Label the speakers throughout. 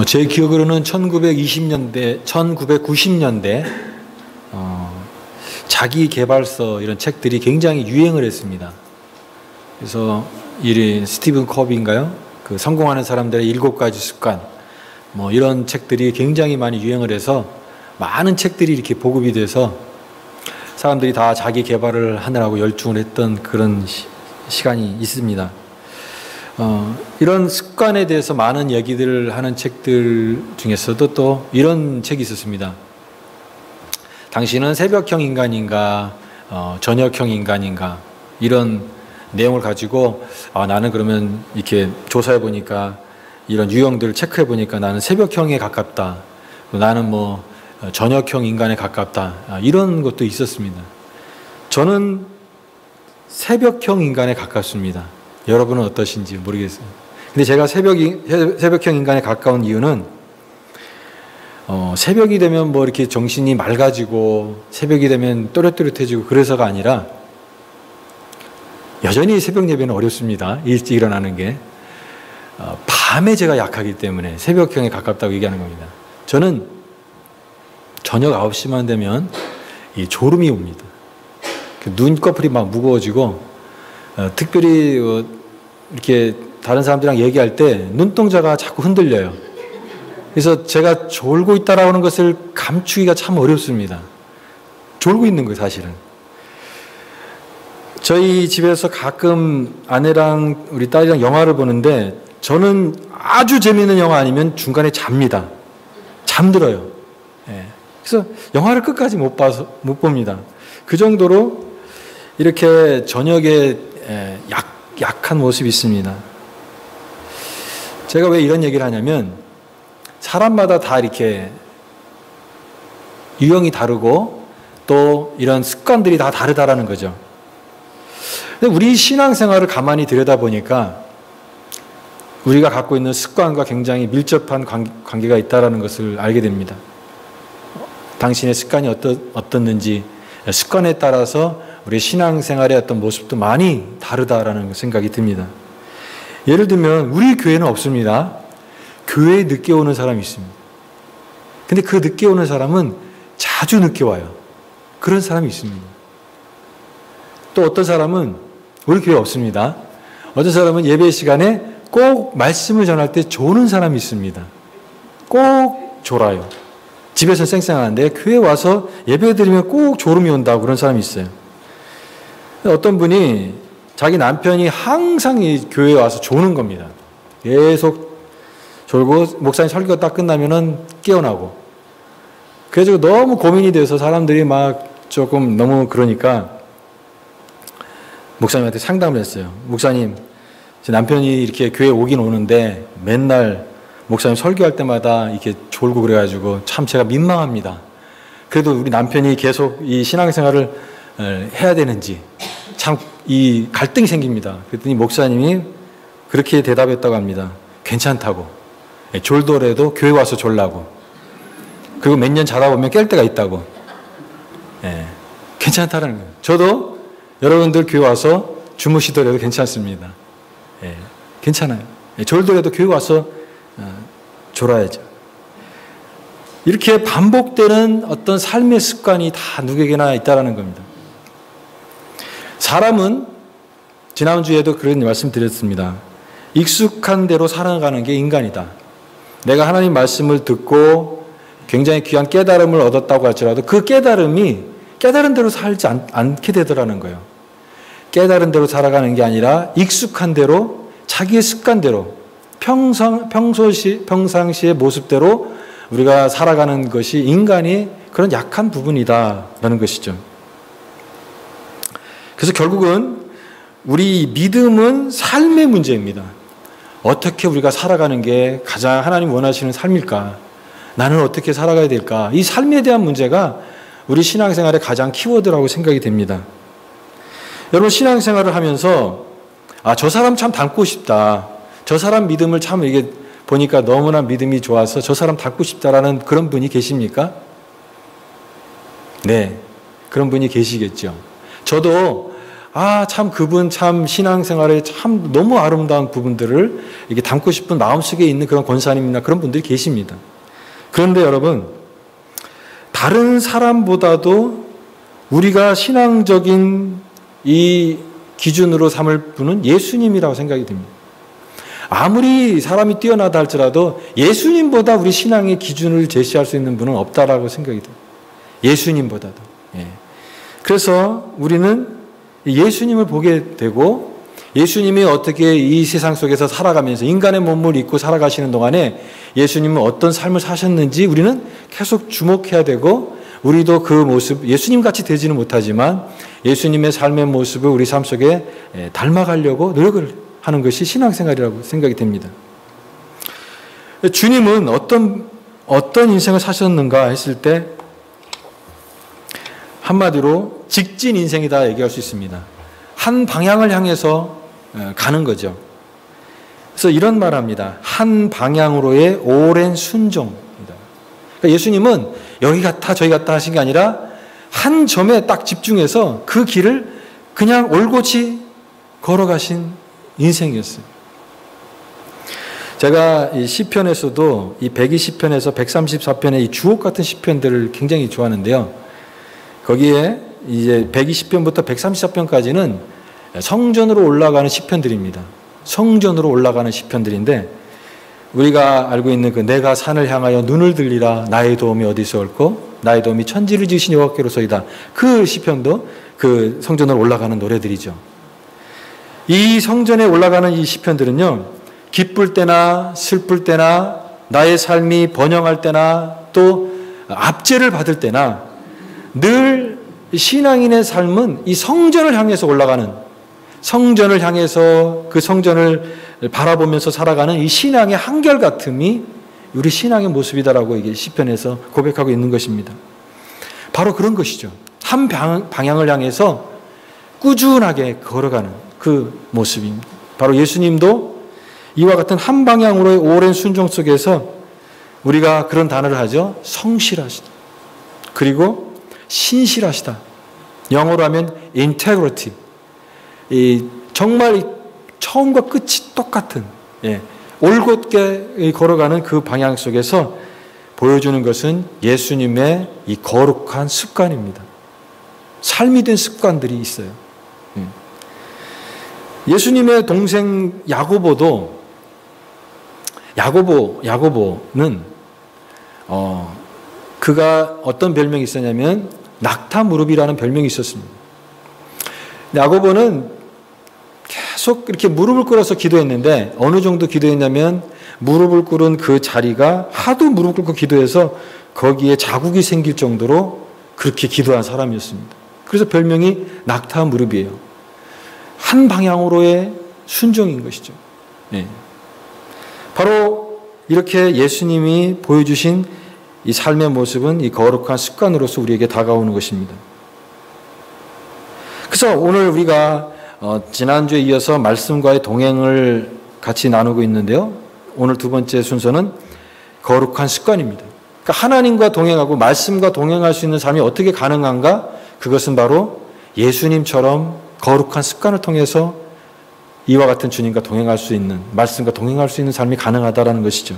Speaker 1: 제 기억으로는 1990년대 자기 개발서 이런 책들이 굉장히 유행을 했습니다. 그래서 스티븐 커비인가요? 그 성공하는 사람들의 7가지 습관 뭐 이런 책들이 굉장히 많이 유행을 해서 많은 책들이 이렇게 보급이 돼서 사람들이 다 자기 개발을 하느라고 열중을 했던 그런 시간이 있습니다. 이런 습관에 대해서 많은 얘기들을 하는 책들 중에서도 또 이런 책이 있었습니다. 당신은 새벽형 인간인가, 저녁형 인간인가, 이런 내용을 가지고 나는 그러면 이렇게 조사해 보니까 이런 유형들을 체크해 보니까 나는 새벽형에 가깝다, 나는 뭐 저녁형 인간에 가깝다, 이런 것도 있었습니다. 저는 새벽형 인간에 가깝습니다. 여러분은 어떠신지 모르겠어요. 근데 제가 새벽형 인간에 가까운 이유는 새벽이 되면 뭐 이렇게 정신이 맑아지고 새벽이 되면 또렷또렷해지고 그래서가 아니라 여전히 새벽 예배는 어렵습니다. 일찍 일어나는 게. 밤에 제가 약하기 때문에 새벽형에 가깝다고 얘기하는 겁니다. 저는 저녁 9시만 되면 이 졸음이 옵니다. 눈꺼풀이 막 무거워지고 특별히 이렇게 다른 사람들이랑 얘기할 때 눈동자가 자꾸 흔들려요. 그래서 제가 졸고 있다라고 하는 것을 감추기가 참 어렵습니다. 졸고 있는 거예요, 사실은. 저희 집에서 가끔 아내랑 우리 딸이랑 영화를 보는데 저는 아주 재미있는 영화 아니면 중간에 잡니다. 잠들어요. 예. 그래서 영화를 끝까지 못 봅니다. 그 정도로 이렇게 저녁에 약한 모습이 있습니다. 제가 왜 이런 얘기를 하냐면 사람마다 다 이렇게 유형이 다르고 또 이런 습관들이 다 다르다라는 거죠. 근데 우리 신앙생활을 가만히 들여다보니까 우리가 갖고 있는 습관과 굉장히 밀접한 관계가 있다는 것을 알게 됩니다. 당신의 습관이 어떻는지 습관에 따라서 우리 신앙생활의 어떤 모습도 많이 다르다라는 생각이 듭니다. 예를 들면 우리 교회는 없습니다. 교회에 늦게 오는 사람이 있습니다. 근데 그 늦게 오는 사람은 자주 늦게 와요. 그런 사람이 있습니다. 또 어떤 사람은 우리 교회 없습니다. 어떤 사람은 예배 시간에 꼭 말씀을 전할 때 조는 사람이 있습니다. 꼭 졸아요. 집에서 쌩쌩하는데 교회 와서 예배 드리면 꼭 졸음이 온다고 그런 사람이 있어요. 어떤 분이 자기 남편이 항상 이 교회에 와서 조는 겁니다. 계속 졸고 목사님 설교가 딱 끝나면은 깨어나고. 그래서 너무 고민이 돼서 사람들이 막 조금 너무 그러니까 목사님한테 상담을 했어요. 목사님, 제 남편이 이렇게 교회 오긴 오는데 맨날 목사님 설교할 때마다 이렇게 졸고 그래가지고 참 제가 민망합니다. 그래도 우리 남편이 계속 이 신앙생활을 해야 되는지 참 이 갈등이 생깁니다. 그랬더니 목사님이 그렇게 대답했다고 합니다. 괜찮다고. 졸더라도 교회 와서 졸라고. 그리고 몇 년 자다 보면 깰 때가 있다고. 괜찮다는 거예요. 저도 여러분들 교회 와서 주무시더라도 괜찮습니다. 괜찮아요. 졸더라도 교회 와서 졸아야죠. 이렇게 반복되는 어떤 삶의 습관이 다 누구에게나 있다는 겁니다. 사람은 지난주에도 그런 말씀 드렸습니다. 익숙한 대로 살아가는 게 인간이다. 내가 하나님 말씀을 듣고 굉장히 귀한 깨달음을 얻었다고 할지라도 그 깨달음이 깨달은 대로 살지 않게 되더라는 거예요. 깨달은 대로 살아가는 게 아니라 익숙한 대로 자기의 습관대로 평상시의 모습대로 우리가 살아가는 것이 인간이 그런 약한 부분이다라는 것이죠. 그래서 결국은 우리 믿음은 삶의 문제입니다. 어떻게 우리가 살아가는 게 가장 하나님 원하시는 삶일까? 나는 어떻게 살아가야 될까? 이 삶에 대한 문제가 우리 신앙생활의 가장 키워드라고 생각이 됩니다. 여러분 신앙생활을 하면서 저 사람 참 닮고 싶다. 저 사람 믿음을 참 이게 보니까 너무나 믿음이 좋아서 저 사람 닮고 싶다라는 그런 분이 계십니까? 네, 그런 분이 계시겠죠. 저도 참 그분 참 신앙생활에 참 너무 아름다운 부분들을 이렇게 담고 싶은 마음속에 있는 그런 권사님이나 그런 분들이 계십니다. 그런데 여러분, 다른 사람보다도 우리가 신앙적인 이 기준으로 삼을 분은 예수님이라고 생각이 듭니다. 아무리 사람이 뛰어나다 할지라도 예수님보다 우리 신앙의 기준을 제시할 수 있는 분은 없다라고 생각이 듭니다. 예수님보다도. 그래서 우리는 예수님을 보게 되고 예수님이 어떻게 이 세상 속에서 살아가면서 인간의 몸을 입고 살아가시는 동안에 예수님은 어떤 삶을 사셨는지 우리는 계속 주목해야 되고 우리도 그 모습, 예수님같이 되지는 못하지만 예수님의 삶의 모습을 우리 삶 속에 닮아가려고 노력을 하는 것이 신앙생활이라고 생각이 됩니다. 주님은 어떤 인생을 사셨는가 했을 때 한마디로 직진 인생이다 얘기할 수 있습니다. 한 방향을 향해서 가는 거죠. 그래서 이런 말 합니다. 한 방향으로의 오랜 순종이다. 그러니까 예수님은 여기 갔다 저기 갔다 하신 게 아니라 한 점에 딱 집중해서 그 길을 그냥 올곧이 걸어가신 인생이었어요. 제가 이 시편에서도 이 120편에서 134편의 이 주옥 같은 시편들을 굉장히 좋아하는데요. 거기에 이제 120편부터 134편까지는 성전으로 올라가는 시편들입니다. 성전으로 올라가는 시편들인데 우리가 알고 있는 그 내가 산을 향하여 눈을 들리라 나의 도움이 어디서 올고 나의 도움이 천지를 지으신 여호와께로서이다. 그 시편도 그 성전으로 올라가는 노래들이죠. 이 성전에 올라가는 이 시편들은요. 기쁠 때나 슬플 때나 나의 삶이 번영할 때나 또 압제를 받을 때나 늘 신앙인의 삶은 이 성전을 향해서 올라가는 성전을 향해서 그 성전을 바라보면서 살아가는 이 신앙의 한결같음이 우리 신앙의 모습이다라고 이게 시편에서 고백하고 있는 것입니다. 바로 그런 것이죠. 한 방향을 향해서 꾸준하게 걸어가는 그 모습입니다. 바로 예수님도 이와 같은 한 방향으로의 오랜 순종 속에서 우리가 그런 단어를 하죠. 성실하시다. 그리고 신실하시다. 영어로 하면 integrity. 정말 처음과 끝이 똑같은 올곧게 걸어가는 그 방향 속에서 보여주는 것은 예수님의 이 거룩한 습관입니다. 삶이 된 습관들이 있어요. 예수님의 동생 야고보는 그가 어떤 별명이 있었냐면 낙타무릎이라는 별명이 있었습니다. 야고보는 계속 이렇게 무릎을 꿇어서 기도했는데 어느 정도 기도했냐면 무릎을 꿇은 그 자리가 하도 무릎 꿇고 기도해서 거기에 자국이 생길 정도로 그렇게 기도한 사람이었습니다. 그래서 별명이 낙타무릎이에요. 한 방향으로의 순종인 것이죠. 바로 이렇게 예수님이 보여주신 이 삶의 모습은 이 거룩한 습관으로서 우리에게 다가오는 것입니다. 그래서 오늘 우리가 지난주에 이어서 말씀과의 동행을 같이 나누고 있는데요. 오늘 두 번째 순서는 거룩한 습관입니다. 그러니까 하나님과 동행하고 말씀과 동행할 수 있는 삶이 어떻게 가능한가? 그것은 바로 예수님처럼 거룩한 습관을 통해서 이와 같은 주님과 동행할 수 있는, 말씀과 동행할 수 있는 삶이 가능하다라는 것이죠.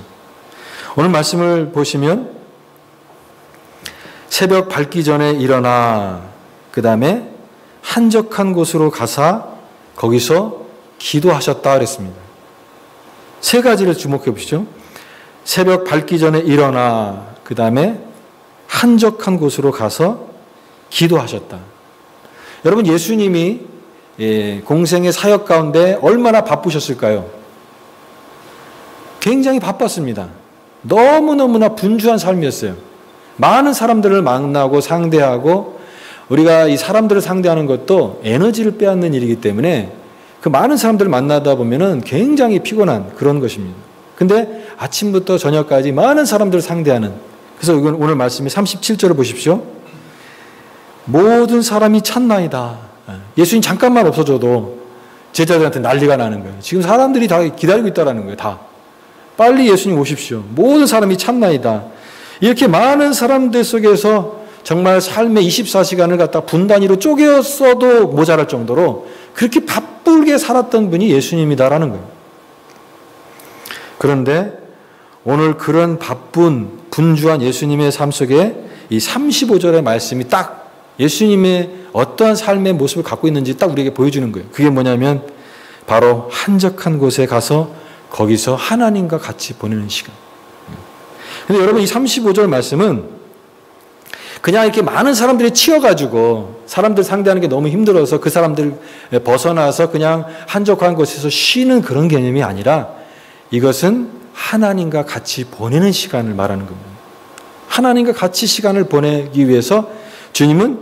Speaker 1: 오늘 말씀을 보시면 새벽 밝기 전에 일어나 그 다음에 한적한 곳으로 가사 거기서 기도하셨다 그랬습니다. 세 가지를 주목해 보시죠. 새벽 밝기 전에 일어나 그 다음에 한적한 곳으로 가서 기도하셨다. 여러분 예수님이 공생의 사역 가운데 얼마나 바쁘셨을까요? 굉장히 바빴습니다. 너무너무나 분주한 삶이었어요. 많은 사람들을 만나고 상대하고 우리가 이 사람들을 상대하는 것도 에너지를 빼앗는 일이기 때문에 그 많은 사람들을 만나다 보면은 굉장히 피곤한 그런 것입니다. 근데 아침부터 저녁까지 많은 사람들을 상대하는, 그래서 이건 오늘 말씀이 37절을 보십시오. 모든 사람이 찾나이다. 예수님 잠깐만 없어져도 제자들한테 난리가 나는 거예요. 지금 사람들이 다 기다리고 있다라는 거예요. 다. 빨리 예수님 오십시오. 모든 사람이 찾나이다. 이렇게 많은 사람들 속에서 정말 삶의 24시간을 갖다 분 단위로 쪼개었어도 모자랄 정도로 그렇게 바쁘게 살았던 분이 예수님이다라는 거예요. 그런데 오늘 그런 바쁜 분주한 예수님의 삶 속에 이 35절의 말씀이 딱 예수님의 어떠한 삶의 모습을 갖고 있는지 딱 우리에게 보여주는 거예요. 그게 뭐냐면 바로 한적한 곳에 가서 거기서 하나님과 같이 보내는 시간. 근데 여러분 이 35절 말씀은 그냥 이렇게 많은 사람들이 치여가지고 사람들 상대하는 게 너무 힘들어서 그 사람들 벗어나서 그냥 한적한 곳에서 쉬는 그런 개념이 아니라 이것은 하나님과 같이 보내는 시간을 말하는 겁니다. 하나님과 같이 시간을 보내기 위해서 주님은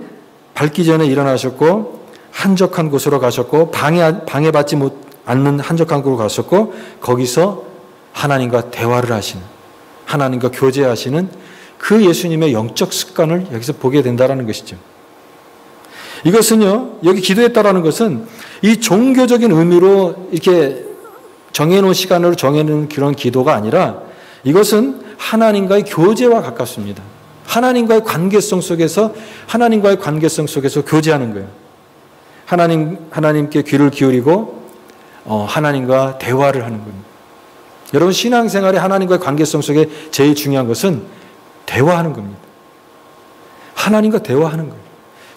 Speaker 1: 밝기 전에 일어나셨고 한적한 곳으로 가셨고 방해받지 않는 한적한 곳으로 가셨고 거기서 하나님과 대화를 하시는 하나님과 교제하시는 그 예수님의 영적 습관을 여기서 보게 된다는 것이죠. 이것은요, 여기 기도했다라는 것은 이 종교적인 의미로 이렇게 정해놓은 시간으로 정해놓은 그런 기도가 아니라 이것은 하나님과의 교제와 가깝습니다. 하나님과의 관계성 속에서 교제하는 거예요. 하나님께 귀를 기울이고 하나님과 대화를 하는 겁니다. 여러분 신앙생활에 하나님과의 관계성 속에 제일 중요한 것은 대화하는 겁니다. 하나님과 대화하는 거예요.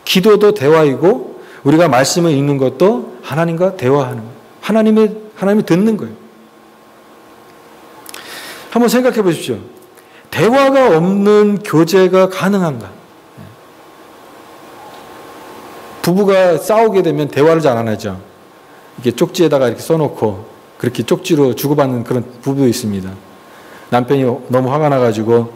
Speaker 1: 기도도 대화이고 우리가 말씀을 읽는 것도 하나님과 대화하는 거예요. 하나님이 듣는 거예요. 한번 생각해 보십시오. 대화가 없는 교제가 가능한가? 부부가 싸우게 되면 대화를 잘 안 하죠. 이렇게 쪽지에다가 이렇게 써놓고 그렇게 쪽지로 주고받는 그런 부부도 있습니다. 남편이 너무 화가 나가지고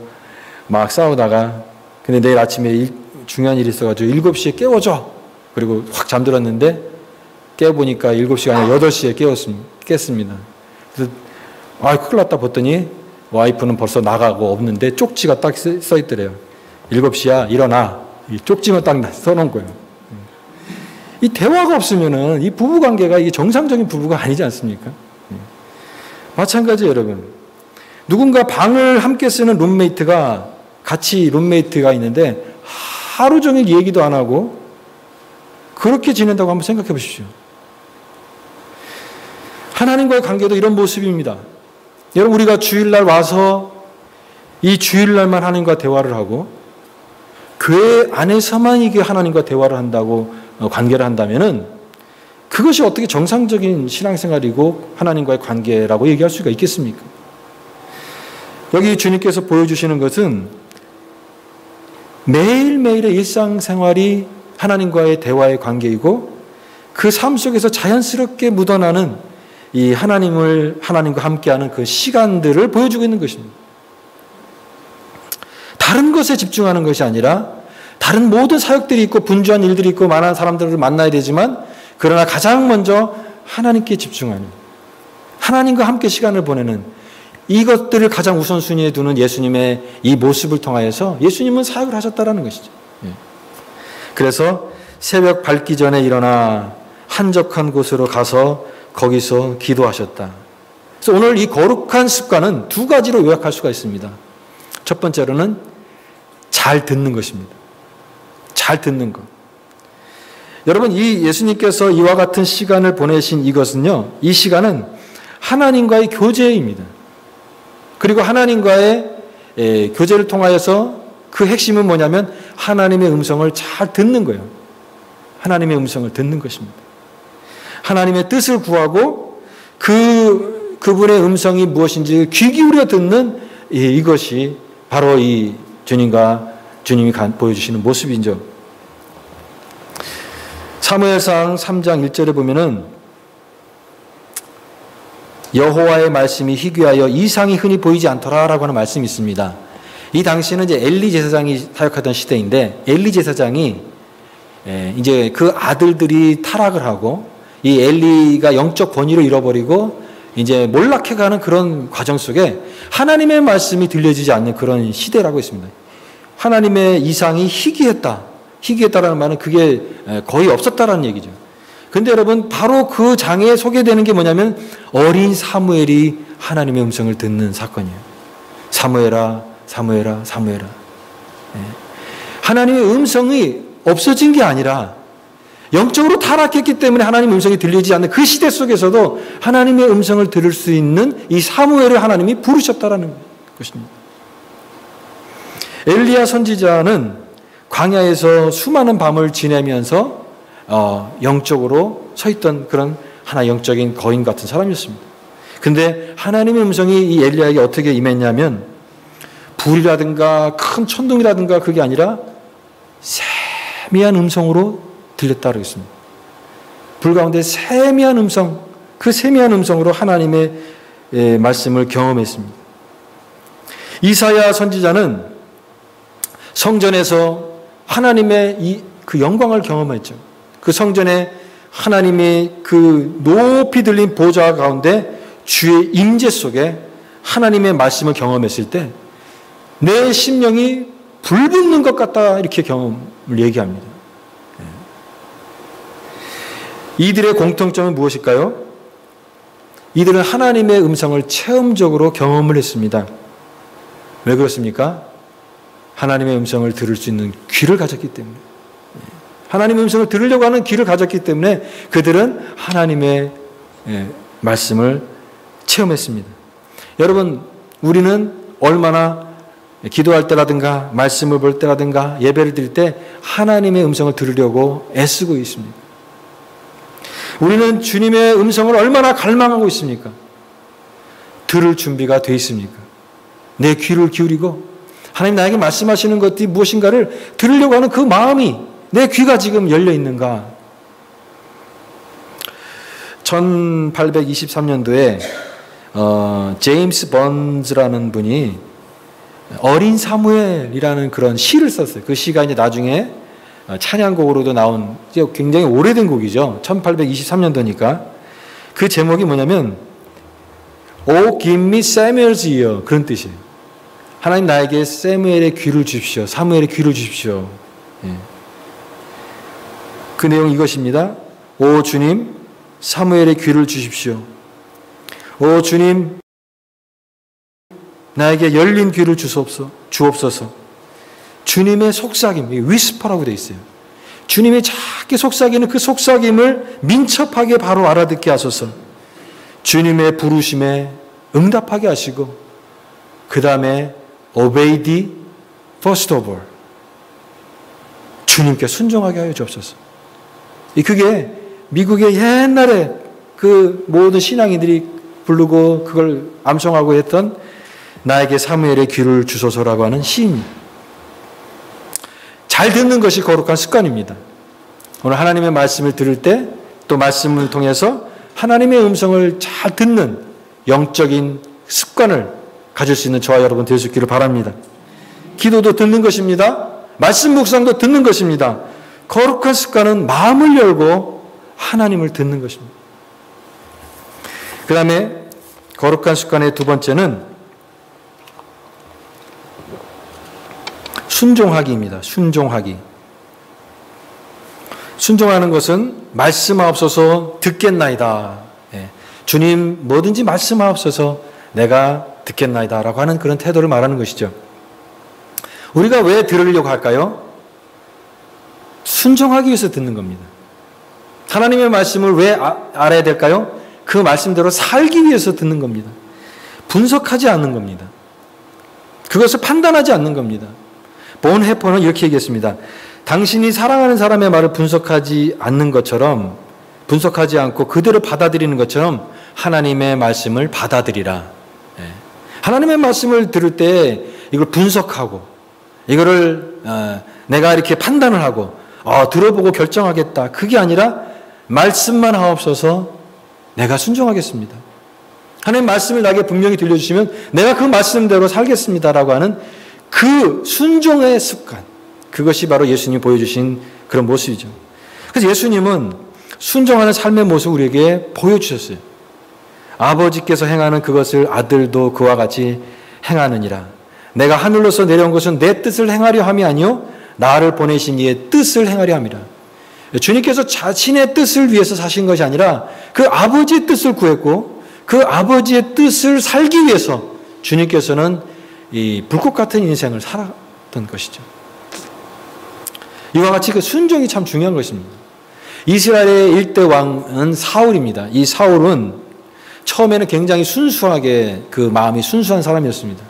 Speaker 1: 막 싸우다가 근데 내일 아침에 중요한 일이 있어가지고 7시에 깨워줘. 그리고 확 잠들었는데 깨보니까 7시가 아니라 8시에 깼습니다. 그래서 큰일 났다 봤더니 와이프는 벌써 나가고 없는데 쪽지가 딱 써있더래요. 7시야 일어나. 이 쪽지만 딱 써놓은 거예요. 이 대화가 없으면은 이 부부관계가 이게 정상적인 부부가 아니지 않습니까? 마찬가지 여러분. 누군가 방을 함께 쓰는 룸메이트가 있는데 하루 종일 얘기도 안 하고 그렇게 지낸다고 한번 생각해 보십시오. 하나님과의 관계도 이런 모습입니다. 여러분 우리가 주일날 와서 이 주일날만 하나님과 대화를 하고 교회 안에서만 이게 하나님과 대화를 한다고 관계를 한다면은 그것이 어떻게 정상적인 신앙생활이고 하나님과의 관계라고 얘기할 수가 있겠습니까? 여기 주님께서 보여주시는 것은 매일매일의 일상생활이 하나님과의 대화의 관계이고 그 삶 속에서 자연스럽게 묻어나는 이 하나님과 함께하는 그 시간들을 보여주고 있는 것입니다. 다른 것에 집중하는 것이 아니라 다른 모든 사역들이 있고 분주한 일들이 있고 많은 사람들을 만나야 되지만 그러나 가장 먼저 하나님께 집중하는 하나님과 함께 시간을 보내는 이것들을 가장 우선순위에 두는 예수님의 이 모습을 통하여서 예수님은 사역을 하셨다라는 것이죠. 그래서 새벽 밝기 전에 일어나 한적한 곳으로 가서 거기서 기도하셨다. 그래서 오늘 이 거룩한 습관은 두 가지로 요약할 수가 있습니다. 첫 번째로는 잘 듣는 것입니다. 잘 듣는 것. 여러분 이 예수님께서 이와 같은 시간을 보내신 이것은요. 이 시간은 하나님과의 교제입니다. 그리고 하나님과의 교제를 통하여서 그 핵심은 뭐냐면 하나님의 음성을 잘 듣는 거예요. 하나님의 음성을 듣는 것입니다. 하나님의 뜻을 구하고 그분의 음성이 무엇인지 귀 기울여 듣는 이것이 바로 이 주님이 보여주시는 모습이죠. 사무엘상 3장 1절에 보면은 여호와의 말씀이 희귀하여 이상이 흔히 보이지 않더라라고 하는 말씀이 있습니다. 이 당시에는 이제 엘리 제사장이 사역하던 시대인데 엘리 제사장이 이제 그 아들들이 타락을 하고 이 엘리가 영적 권위를 잃어버리고 이제 몰락해가는 그런 과정 속에 하나님의 말씀이 들려지지 않는 그런 시대라고 했습니다. 하나님의 이상이 희귀했다라는 말은 그게 거의 없었다라는 얘기죠. 근데 여러분 바로 그 장에 소개되는 게 뭐냐면 어린 사무엘이 하나님의 음성을 듣는 사건이에요. 사무엘아, 사무엘아, 사무엘아. 하나님의 음성이 없어진 게 아니라 영적으로 타락했기 때문에 하나님의 음성이 들리지 않는 그 시대 속에서도 하나님의 음성을 들을 수 있는 이 사무엘을 하나님이 부르셨다라는 것입니다. 엘리야 선지자는 광야에서 수많은 밤을 지내면서 영적으로 서 있던 그런 하나 영적인 거인 같은 사람이었습니다. 근데 하나님의 음성이 이 엘리야에게 어떻게 임했냐면 불이라든가 큰 천둥이라든가 그게 아니라 세미한 음성으로 들렸다 그러겠습니다. 불 가운데 세미한 음성, 그 세미한 음성으로 하나님의 말씀을 경험했습니다. 이사야 선지자는 성전에서 하나님의 그 영광을 경험했죠. 그 성전에 하나님의 그 높이 들린 보좌 가운데 주의 임재 속에 하나님의 말씀을 경험했을 때 내 심령이 불붙는 것 같다 이렇게 경험을 얘기합니다. 이들의 공통점은 무엇일까요? 이들은 하나님의 음성을 체험적으로 경험을 했습니다. 왜 그렇습니까? 하나님의 음성을 들을 수 있는 귀를 가졌기 때문에, 하나님의 음성을 들으려고 하는 귀를 가졌기 때문에 그들은 하나님의 말씀을 체험했습니다. 여러분, 우리는 얼마나 기도할 때라든가 말씀을 볼 때라든가 예배를 드릴 때 하나님의 음성을 들으려고 애쓰고 있습니다. 우리는 주님의 음성을 얼마나 갈망하고 있습니까? 들을 준비가 되어 있습니까? 내 귀를 기울이고 하나님 나에게 말씀하시는 것이 무엇인가를 들으려고 하는 그 마음이 내 귀가 지금 열려 있는가? 1823년도에 제임스 번즈라는 분이 어린 사무엘이라는 그런 시를 썼어요. 그 시가 이제 나중에 찬양곡으로도 나온 굉장히 오래된 곡이죠. 1823년도니까. 그 제목이 뭐냐면 Oh, give me Samuel's ear. 그런 뜻이에요. 하나님 나에게 사무엘의 귀를 주십시오. 사무엘의 귀를 주십시오. 그 내용 이것입니다. 오 주님, 사무엘의 귀를 주십시오. 오 주님, 나에게 열린 귀를 주옵소서. 주님의 속삭임, 위스퍼라고 되어 있어요. 주님의 작게 속삭이는 그 속삭임을 민첩하게 바로 알아듣게 하소서. 주님의 부르심에 응답하게 하시고 그 다음에 obey thee first of all. 주님께 순종하게 하여 주옵소서. 그게 미국의 옛날에 그 모든 신앙인들이 부르고 그걸 암송하고 했던 나에게 사무엘의 귀를 주소서라고 하는 시입니다. 잘 듣는 것이 거룩한 습관입니다. 오늘 하나님의 말씀을 들을 때 또 말씀을 통해서 하나님의 음성을 잘 듣는 영적인 습관을 가질 수 있는 저와 여러분 될 수 있기를 바랍니다. 기도도 듣는 것입니다. 말씀 묵상도 듣는 것입니다. 거룩한 습관은 마음을 열고 하나님을 듣는 것입니다. 그 다음에 거룩한 습관의 두 번째는 순종하기입니다. 순종하기. 순종하는 것은 말씀하옵소서 듣겠나이다. 주님 뭐든지 말씀하옵소서 내가 듣겠나이다 라고 하는 그런 태도를 말하는 것이죠. 우리가 왜 들으려고 할까요? 순종하기 위해서 듣는 겁니다. 하나님의 말씀을 왜 알아야 될까요? 그 말씀대로 살기 위해서 듣는 겁니다. 분석하지 않는 겁니다. 그것을 판단하지 않는 겁니다. 본해퍼는 이렇게 얘기했습니다. 당신이 사랑하는 사람의 말을 분석하지 않는 것처럼, 분석하지 않고 그대로 받아들이는 것처럼 하나님의 말씀을 받아들이라. 하나님의 말씀을 들을 때 이걸 분석하고 이거를 내가 이렇게 판단을 하고 들어보고 결정하겠다. 그게 아니라 말씀만 하옵소서 내가 순종하겠습니다. 하나님 말씀을 나에게 분명히 들려주시면 내가 그 말씀대로 살겠습니다라고 하는 그 순종의 습관, 그것이 바로 예수님이 보여주신 그런 모습이죠. 그래서 예수님은 순종하는 삶의 모습을 우리에게 보여주셨어요. 아버지께서 행하는 그것을 아들도 그와 같이 행하느니라. 내가 하늘로서 내려온 것은 내 뜻을 행하려 함이 아니요 나를 보내신 이의 뜻을 행하려 함이라. 주님께서 자신의 뜻을 위해서 사신 것이 아니라 그 아버지의 뜻을 구했고 그 아버지의 뜻을 살기 위해서 주님께서는 이 불꽃 같은 인생을 살았던 것이죠. 이와 같이 그 순종이 참 중요한 것입니다. 이스라엘의 일대 왕은 사울입니다. 이 사울은 처음에는 굉장히 순수하게 그 마음이 순수한 사람이었습니다.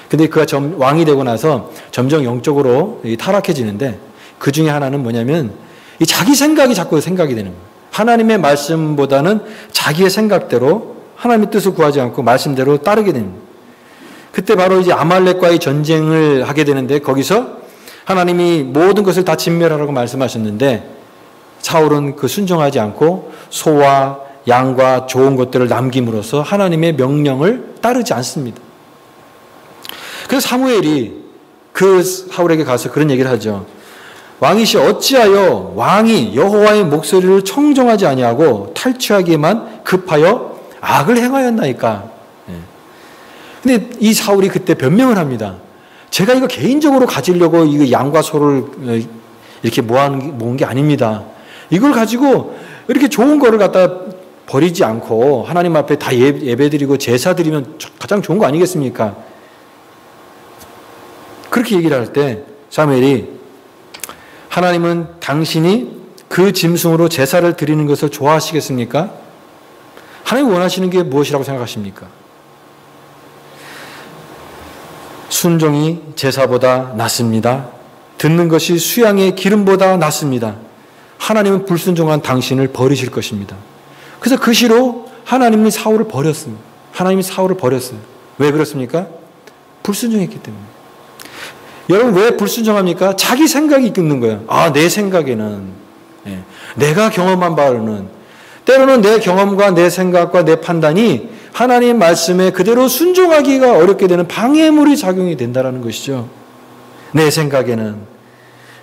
Speaker 1: 근데 그가 왕이 되고 나서 점점 영적으로 타락해지는데 그 중에 하나는 뭐냐면 이 자기 생각이 자꾸 생각이 되는 거예요. 하나님의 말씀보다는 자기의 생각대로 하나님의 뜻을 구하지 않고 말씀대로 따르게 됩니다. 그때 바로 이제 아말렉과의 전쟁을 하게 되는데 거기서 하나님이 모든 것을 다 진멸하라고 말씀하셨는데 사울은 그 순종하지 않고 소와 양과 좋은 것들을 남김으로써 하나님의 명령을 따르지 않습니다. 그래서 사무엘이 그 사울에게 가서 그런 얘기를 하죠. 왕이시 어찌하여 왕이 여호와의 목소리를 청정하지 아니하고 탈취하기에만 급하여 악을 행하였나이까. 근데 이 사울이 그때 변명을 합니다. 제가 이거 개인적으로 가지려고 이거 양과 소를 이렇게 모은 게 아닙니다. 이걸 가지고 이렇게 좋은 거를 갖다 버리지 않고 하나님 앞에 다 예배드리고 제사 드리면 가장 좋은 거 아니겠습니까? 그렇게 얘기를 할 때 사무엘이 하나님은 당신이 그 짐승으로 제사를 드리는 것을 좋아하시겠습니까? 하나님이 원하시는 게 무엇이라고 생각하십니까? 순종이 제사보다 낫습니다. 듣는 것이 수양의 기름보다 낫습니다. 하나님은 불순종한 당신을 버리실 것입니다. 그래서 그 시로 하나님이 사울을 버렸습니다. 하나님이 사울을 버렸어요. 왜 그렇습니까? 불순종했기 때문에. 여러분 왜 불순종합니까? 자기 생각이 이끄는 거예요. 아, 내 생각에는, 내가 경험한 바로는, 때로는 내 경험과 내 생각과 내 판단이 하나님의 말씀에 그대로 순종하기가 어렵게 되는 방해물이 작용이 된다는 것이죠. 내 생각에는.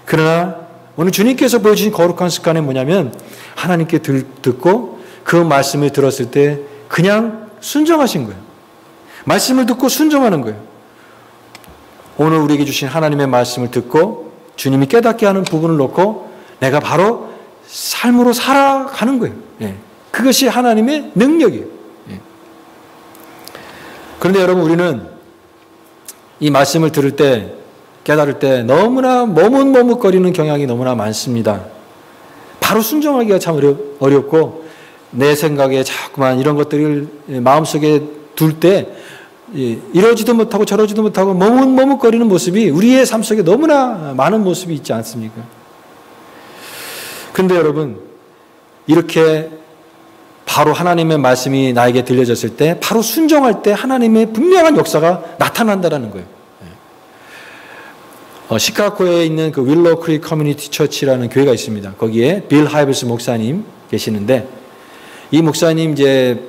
Speaker 1: 그러나 오늘 주님께서 보여주신 거룩한 습관은 뭐냐면 하나님께 듣고 그 말씀을 들었을 때 그냥 순종하신 거예요. 말씀을 듣고 순종하는 거예요. 오늘 우리에게 주신 하나님의 말씀을 듣고 주님이 깨닫게 하는 부분을 놓고 내가 바로 삶으로 살아가는 거예요. 그것이 하나님의 능력이에요. 그런데 여러분 우리는 이 말씀을 들을 때 깨달을 때 너무나 머뭇머뭇거리는 경향이 너무나 많습니다. 바로 순종하기가 참 어렵고 내 생각에 자꾸만 이런 것들을 마음속에 둘 때 이러지도 못하고 저러지도 못하고 머뭇머뭇거리는 모습이 우리의 삶 속에 너무나 많은 모습이 있지 않습니까? 그런데 여러분 이렇게 바로 하나님의 말씀이 나에게 들려졌을 때 바로 순종할 때 하나님의 분명한 역사가 나타난다는 거예요. 시카고에 있는 그 윌로우 크릭 커뮤니티 처치라는 교회가 있습니다. 거기에 빌 하이블스 목사님 계시는데 이 목사님 이제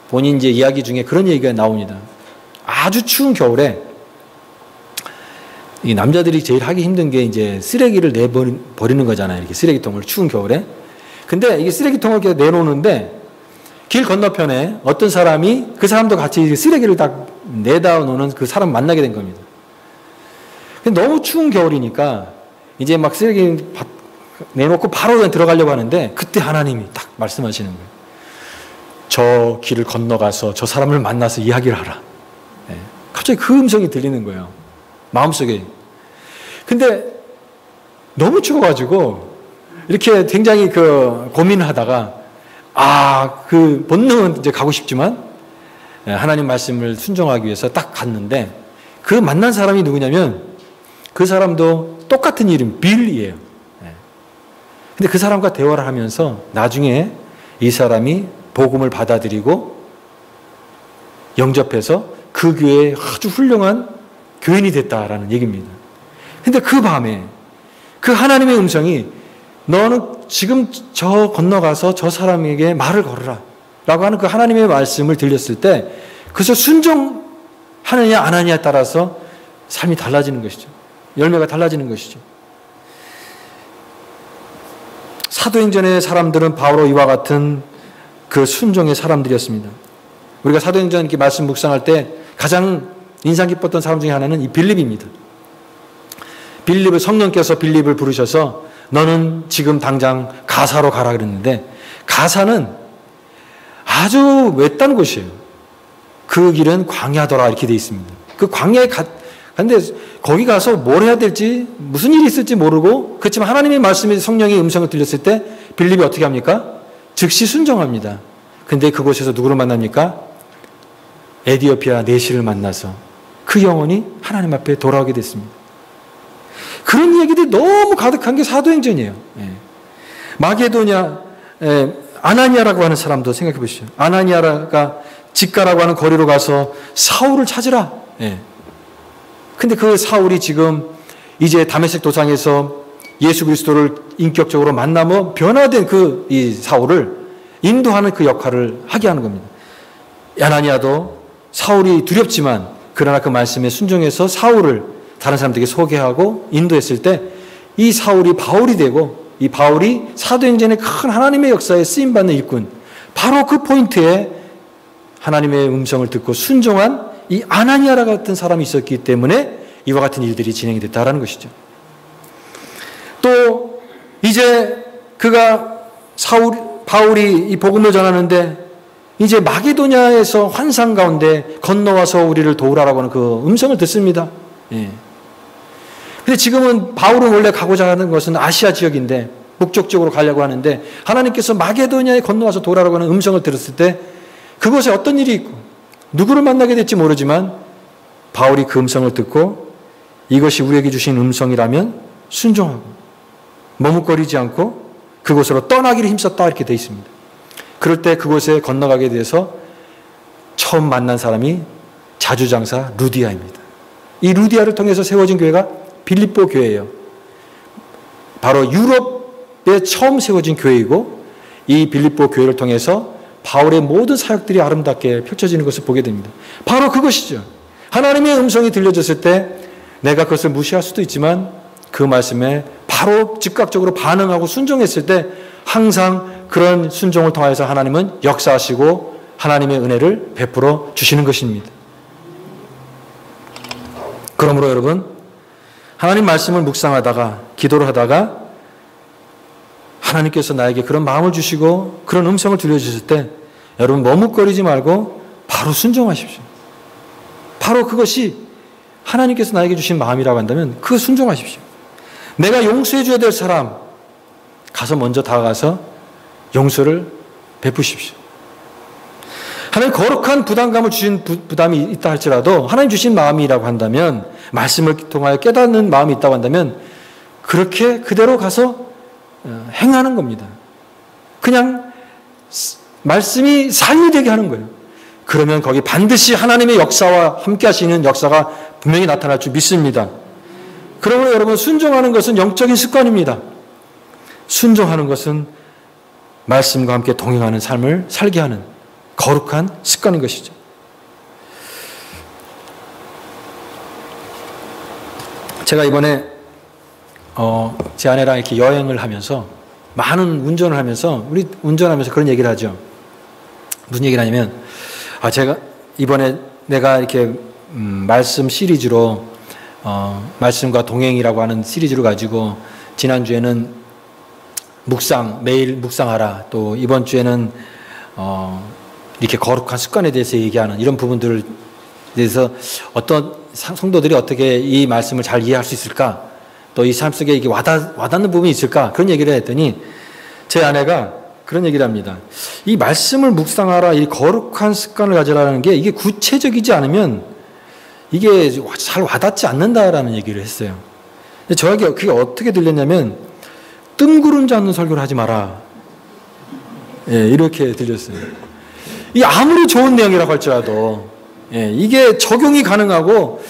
Speaker 1: 본인 이제 이야기 중에 그런 얘기가 나옵니다. 아주 추운 겨울에 이 남자들이 제일 하기 힘든 게 이제 쓰레기를 버리는 거잖아요. 이렇게 쓰레기통을 추운 겨울에. 근데 이게 쓰레기통을 이렇게 내놓는데 길 건너편에 어떤 사람이 그 사람도 같이 쓰레기를 딱 내다 놓는 그 사람 만나게 된 겁니다. 근데 너무 추운 겨울이니까 이제 막 쓰레기 내놓고 바로 들어가려고 하는데 그때 하나님이 딱 말씀하시는 거예요. 저 길을 건너가서 저 사람을 만나서 이야기를 하라. 갑자기 그 음성이 들리는 거예요. 마음속에. 근데 너무 추워가지고 이렇게 굉장히 고민을 하다가 그 본능은 이제 가고 싶지만 하나님 말씀을 순종하기 위해서 딱 갔는데 그 만난 사람이 누구냐면 그 사람도 똑같은 이름 빌이에요. 근데 그 사람과 대화를 하면서 나중에 이 사람이 복음을 받아들이고 영접해서 그 교회에 아주 훌륭한 교인이 됐다라는 얘기입니다. 근데 그 밤에 그 하나님의 음성이 너는 지금 저 건너가서 저 사람에게 말을 걸어라 라고 하는 그 하나님의 말씀을 들렸을 때 그래서 순종하느냐 안 하느냐에 따라서 삶이 달라지는 것이죠. 열매가 달라지는 것이죠. 사도행전의 사람들은 바로 이와 같은 그 순종의 사람들이었습니다. 우리가 사도행전 이렇게 말씀 묵상할 때 가장 인상 깊었던 사람 중에 하나는 이 빌립입니다. 빌립을 성령께서 빌립을 부르셔서 너는 지금 당장 가사로 가라 그랬는데 가사는 아주 외딴 곳이에요. 그 길은 광야더라 이렇게 되어 있습니다. 그 광야에 근데 거기 가서 뭘 해야 될지, 무슨 일이 있을지 모르고, 그렇지만 하나님의 말씀이 성령의 음성을 들렸을 때 빌립이 어떻게 합니까? 즉시 순종합니다. 근데 그곳에서 누구를 만납니까? 에디오피아 내시를 만나서 그 영혼이 하나님 앞에 돌아오게 됐습니다. 그런 얘기들이 너무 가득한 게 사도행전이에요. 마게도냐, 아나니아라고 하는 사람도 생각해 보시죠. 아나니아가 직가라고 하는 거리로 가서 사울을 찾으라. 근데 그 사울이 지금 이제 다메섹 도상에서 예수 그리스도를 인격적으로 만나며 변화된 이 사울을 인도하는 그 역할을 하게 하는 겁니다. 아나니아도 사울이 두렵지만 그러나 그 말씀에 순종해서 사울을 다른 사람들에게 소개하고 인도했을 때 이 사울이 바울이 되고 이 바울이 사도행전의 큰 하나님의 역사에 쓰임받는 일꾼, 바로 그 포인트에 하나님의 음성을 듣고 순종한 이 아나니아라 같은 사람이 있었기 때문에 이와 같은 일들이 진행이 됐다라는 것이죠. 또 이제 바울이 이 복음을 전하는데 이제 마게도냐에서 환상 가운데 건너와서 우리를 도우라라고 하는 그 음성을 듣습니다. 근데 지금은 바울은 원래 가고자 하는 것은 아시아 지역인데 목적적으로 가려고 하는데 하나님께서 마게도냐에 건너와서 도우라라고 하는 음성을 들었을 때 그곳에 어떤 일이 있고 누구를 만나게 될지 모르지만 바울이 그 음성을 듣고 이것이 우리에게 주신 음성이라면 순종하고 머뭇거리지 않고 그곳으로 떠나기를 힘썼다 이렇게 되어 있습니다. 그럴 때 그곳에 건너가게 돼서 처음 만난 사람이 자주장사 루디아입니다. 이 루디아를 통해서 세워진 교회가 빌립보 교회예요. 바로 유럽에 처음 세워진 교회이고 이 빌립보 교회를 통해서 바울의 모든 사역들이 아름답게 펼쳐지는 것을 보게 됩니다. 바로 그것이죠. 하나님의 음성이 들려졌을 때 내가 그것을 무시할 수도 있지만 그 말씀에 바로 즉각적으로 반응하고 순종했을 때 항상 그런 순종을 통해서 하나님은 역사하시고 하나님의 은혜를 베풀어 주시는 것입니다. 그러므로 여러분, 하나님 말씀을 묵상하다가 기도를 하다가 하나님께서 나에게 그런 마음을 주시고 그런 음성을 들려주실 때 여러분 머뭇거리지 말고 바로 순종하십시오. 바로 그것이 하나님께서 나에게 주신 마음이라고 한다면 그 순종하십시오. 내가 용서해 줘야 될 사람 가서 먼저 다가가서 용서를 베푸십시오. 하나님 거룩한 부담감을 주신 부담이 있다 할지라도 하나님 주신 마음이라고 한다면 말씀을 통하여 깨닫는 마음이 있다고 한다면 그렇게 그대로 가서 행하는 겁니다. 그냥 말씀이 삶이 되게 하는 거예요. 그러면 거기 반드시 하나님의 역사와 함께 하시는 역사가 분명히 나타날 줄 믿습니다. 그러므로 여러분 순종하는 것은 영적인 습관입니다. 순종하는 것은 말씀과 함께 동행하는 삶을 살게 하는 거룩한 습관인 것이죠. 제가 이번에 제 아내랑 이렇게 여행을 하면서 많은 운전을 하면서 우리 운전하면서 그런 얘기를 하죠. 무슨 얘기를 하냐면 제가 이번에 내가 이렇게 말씀 시리즈로 말씀과 동행이라고 하는 시리즈를 가지고 지난주에는 매일 묵상하라, 또 이번 주에는 이렇게 거룩한 습관에 대해서 얘기하는 이런 부분들을 대해서 어떤 성도들이 어떻게 이 말씀을 잘 이해할 수 있을까, 또 이 삶 속에 이게 와닿는 부분이 있을까, 그런 얘기를 했더니 제 아내가 그런 얘기를 합니다. 이 말씀을 묵상하라, 이 거룩한 습관을 가지라는 게 이게 구체적이지 않으면 이게 잘 와닿지 않는다라는 얘기를 했어요. 근데 저에게 그게 어떻게 들렸냐면 뜬구름 잡는 설교를 하지 마라. 이렇게 들렸어요. 이 아무리 좋은 내용이라고 할지라도 이게 적용이 가능하고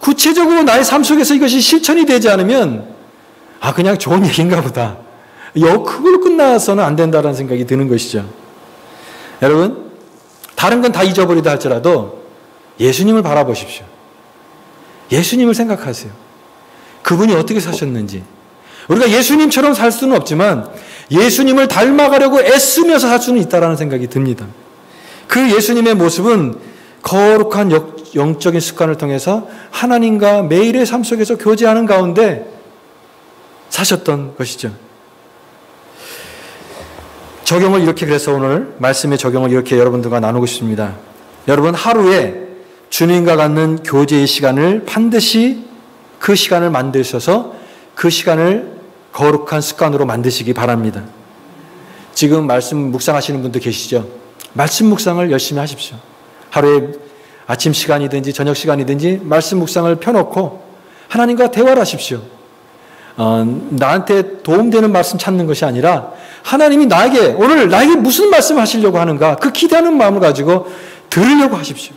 Speaker 1: 구체적으로 나의 삶 속에서 이것이 실천이 되지 않으면 그냥 좋은 얘기인가 보다. 그걸로 끝나서는 안 된다는 생각이 드는 것이죠. 여러분, 다른 건 다 잊어버리다 할지라도 예수님을 바라보십시오. 예수님을 생각하세요. 그분이 어떻게 사셨는지. 우리가 예수님처럼 살 수는 없지만 예수님을 닮아가려고 애쓰면서 살 수는 있다는 생각이 듭니다. 그 예수님의 모습은 거룩한 영적인 습관을 통해서 하나님과 매일의 삶 속에서 교제하는 가운데 사셨던 것이죠. 그래서 오늘 말씀의 적용을 이렇게 여러분들과 나누고 싶습니다. 여러분, 하루에 주님과 갖는 교제의 시간을 반드시 그 시간을 만드셔서 그 시간을 거룩한 습관으로 만드시기 바랍니다. 지금 말씀 묵상하시는 분도 계시죠? 말씀 묵상을 열심히 하십시오. 하루에 아침 시간이든지 저녁 시간이든지 말씀 묵상을 펴놓고 하나님과 대화를 하십시오. 나한테 도움되는 말씀 찾는 것이 아니라 하나님이 오늘 나에게 무슨 말씀 하시려고 하는가 그 기대하는 마음을 가지고 들으려고 하십시오.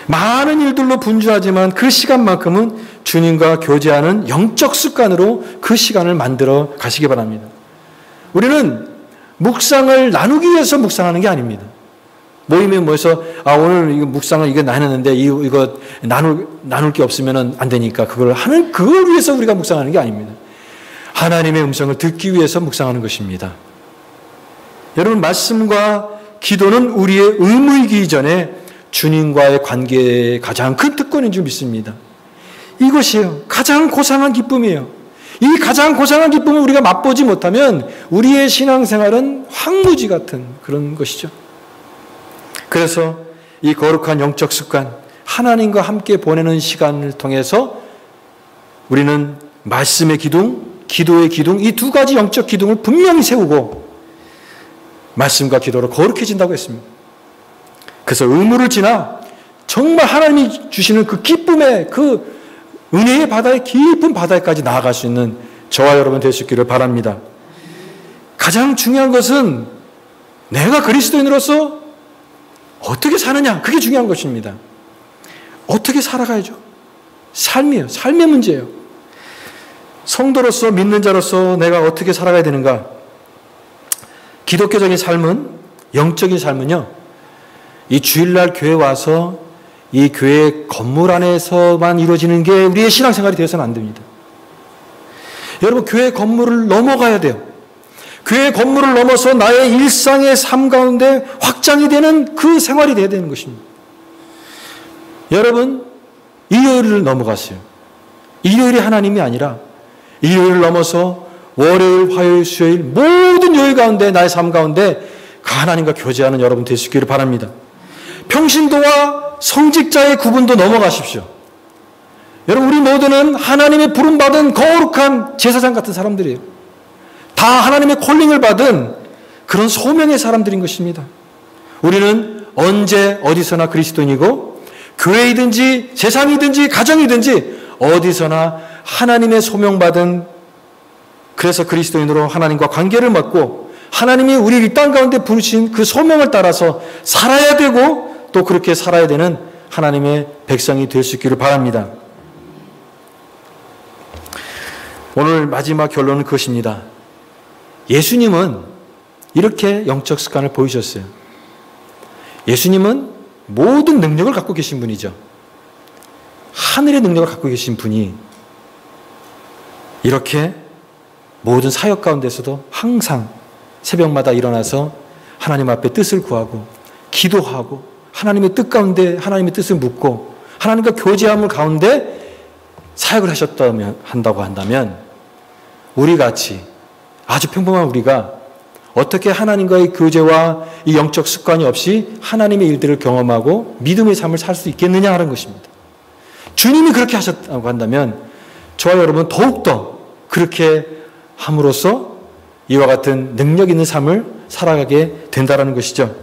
Speaker 1: 많은 일들로 분주하지만 그 시간만큼은 주님과 교제하는 영적 습관으로 그 시간을 만들어 가시기 바랍니다. 우리는 묵상을 나누기 위해서 묵상하는 게 아닙니다. 모임에 모여서 오늘 이거 묵상을 이거 나눴는데 이거 나눌 게 없으면 안 되니까 그걸 위해서 우리가 묵상하는 게 아닙니다. 하나님의 음성을 듣기 위해서 묵상하는 것입니다. 여러분, 말씀과 기도는 우리의 의무이기 이전에 주님과의 관계의 가장 큰 특권인 줄 믿습니다. 이것이에요. 가장 고상한 기쁨이에요. 이 가장 고상한 기쁨을 우리가 맛보지 못하면 우리의 신앙생활은 황무지 같은 그런 것이죠. 그래서 이 거룩한 영적 습관, 하나님과 함께 보내는 시간을 통해서 우리는 말씀의 기둥, 기도의 기둥, 이 두 가지 영적 기둥을 분명히 세우고 말씀과 기도로 거룩해진다고 했습니다. 그래서 의무를 지나 정말 하나님이 주시는 그 기쁨의 그 은혜의 바다에 깊은 바다에까지 나아갈 수 있는 저와 여러분 될 수 있기를 바랍니다. 가장 중요한 것은 내가 그리스도인으로서 어떻게 사느냐, 그게 중요한 것입니다. 어떻게 살아가야죠? 삶이에요. 삶의 문제예요. 성도로서, 믿는 자로서 내가 어떻게 살아가야 되는가? 기독교적인 삶은, 영적인 삶은요, 이 주일날 교회 와서 이 교회 건물 안에서만 이루어지는 게 우리의 신앙생활이 되어서는 안 됩니다. 여러분, 교회 건물을 넘어가야 돼요. 교회 건물을 넘어서 나의 일상의 삶 가운데 확장이 되는 그 생활이 되어야 되는 것입니다. 여러분, 일요일을 넘어갔어요. 일요일이 하나님이 아니라 일요일을 넘어서 월요일, 화요일, 수요일 모든 요일 가운데 나의 삶 가운데 하나님과 교제하는 여러분 될 수 있기를 바랍니다. 평신도와 성직자의 구분도 넘어가십시오. 여러분, 우리 모두는 하나님의 부름받은 거룩한 제사장 같은 사람들이에요. 다 하나님의 콜링을 받은 그런 소명의 사람들인 것입니다. 우리는 언제 어디서나 그리스도인이고 교회이든지 세상이든지 가정이든지 어디서나 하나님의 소명받은, 그래서 그리스도인으로 하나님과 관계를 맺고 하나님이 우리를 이 땅 가운데 부르신 그 소명을 따라서 살아야 되고 또 그렇게 살아야 되는 하나님의 백성이 될 수 있기를 바랍니다. 오늘 마지막 결론은 그것입니다. 예수님은 이렇게 영적 습관을 보이셨어요. 예수님은 모든 능력을 갖고 계신 분이죠. 하늘의 능력을 갖고 계신 분이 이렇게 모든 사역 가운데서도 항상 새벽마다 일어나서 하나님 앞에 뜻을 구하고 기도하고 하나님의 뜻 가운데 하나님의 뜻을 묻고 하나님과 교제함을 가운데 사역을 한다고 한다면 우리같이 아주 평범한 우리가 어떻게 하나님과의 교제와 이 영적 습관이 없이 하나님의 일들을 경험하고 믿음의 삶을 살 수 있겠느냐 하는 것입니다. 주님이 그렇게 하셨다고 한다면 저와 여러분 더욱더 그렇게 함으로써 이와 같은 능력 있는 삶을 살아가게 된다는 것이죠.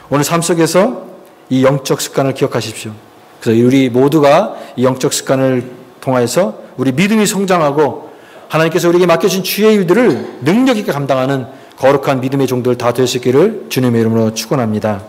Speaker 1: 오늘 삶 속에서 이 영적 습관을 기억하십시오. 그래서 우리 모두가 이 영적 습관을 통하여서 우리 믿음이 성장하고 하나님께서 우리에게 맡겨진 주의 일들을 능력 있게 감당하는 거룩한 믿음의 종들 다 될 수 있기를 주님의 이름으로 축원합니다.